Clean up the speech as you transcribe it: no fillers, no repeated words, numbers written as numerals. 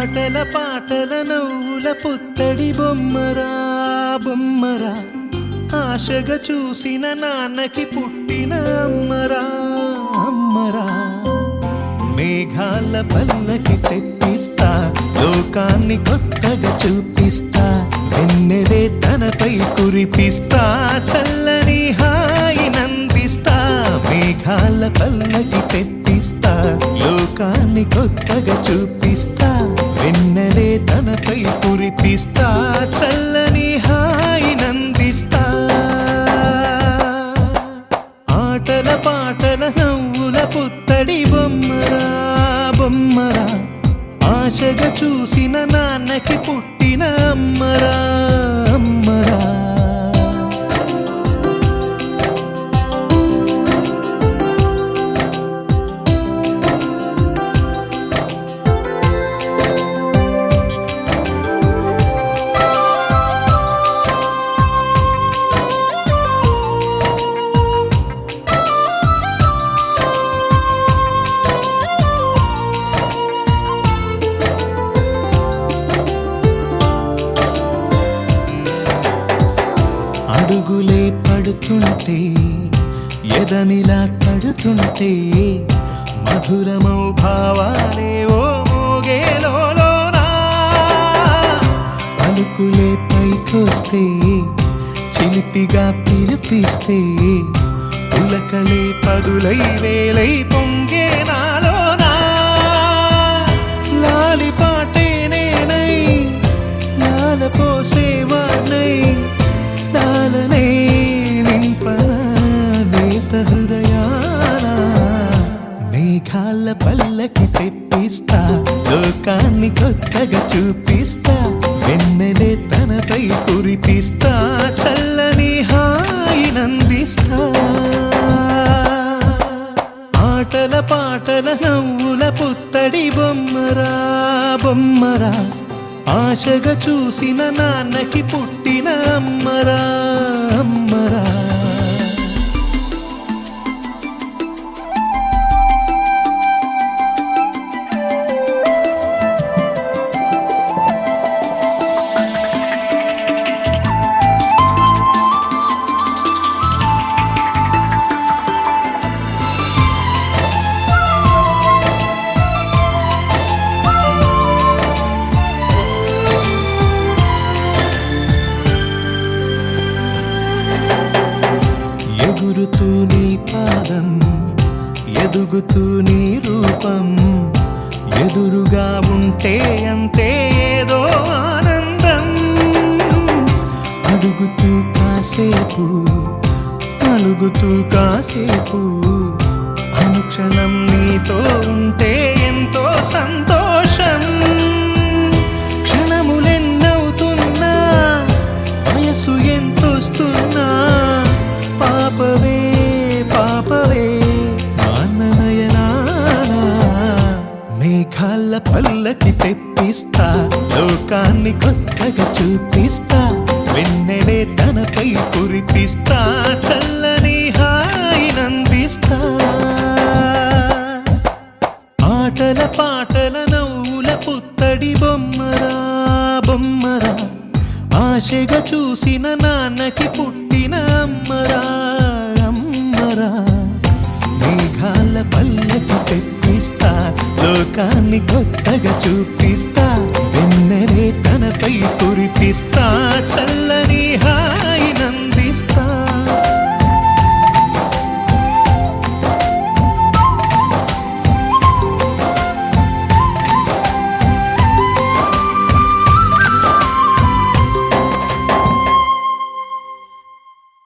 ఆటల పాటల నవ్వుల పుత్తడి బొమ్మరా బొమ్మరా, ఆశగా చూసిన నాన్నకి పుట్టిన అమ్మరా అమ్మరా. మేఘాల పల్లకి తెప్పిస్తా, లోకాన్ని కొత్తగా చూపిస్తా, వెన్నెలే తనపై కురిపిస్తా, చల్లని హాయినందిస్తా. మేఘాల పల్లకి తెప్పిస్తా, లోకాన్ని కొత్తగా చూపిస్తా, వెన్నెలే తనపై కురిపిస్తా, చల్లని హాయినందిస్తా. ఆటల పాటల నవ్వుల పుత్తడి బొమ్మరా బొమ్మరా, ఆశగా చూసిన నాన్నకి పుట్టిన అమ్మరా అమ్మరా. అడుగులే పడుతుంటే, ఎదనిలా తడుతుంటే, మధురమౌ భావాలే ఓ మోగేలోనా. పలుకులే పైకొస్తే, చిలిపిగా పిలిపిస్తే, పులకలే పదులై వేలై పొంగే నాలోనా. లాలి పాటే నేనై లాలపోసేవాణ్ణై, లాలనే నింపన నేత హృదయాన. మేఘాల పల్లకి తెప్పిస్తా, లోకాన్ని కొత్తగా చూపిస్తా, వెన్నెలే తనపై కురిపిస్తా, చల్లని హాయినందిస్తా. ఆటల పాటల నవ్వుల పుత్తడి బొమ్మరా బొమ్మరా, ఆశగా చూసిన నాన్నకి పుట్టిన అమ్మరా అమ్మరా. ఎగురుతూ నీ పాదం, ఎదుగుతూ నీ రూపం, ఎదురుగా ఉంటే అంతే ఏదో ఆనందం. అడుగుతూ కాసేపు, అలుగుతూ కాసేపు, అనుక్షణం నీతో ఉంటే ఎంతో సంతోషం. క్షణములెన్నవుతున్నా, వయసు ఎంతొస్తున్నా, పాపవే పాపవే నయనానా. మేఘాల పల్లకి తెప్పిస్తా, లోకాన్ని కొత్తగా చూపిస్తా, వెన్నెలే తనపై కురిపిస్తా, చల్లని హాయినందిస్తా. ఆటల పాటల నవ్వుల పుత్తడి బొమ్మరా బొమ్మరా, ఆశగా చూసిన నాన్నకి పుట్టిన అమ్మరా అమ్మరా. మేఘాల పల్లకి తెప్పిస్తా, లోకాన్ని కొత్తగా చూపిస్తా, వెన్నెలే తనపై కురిపిస్తా,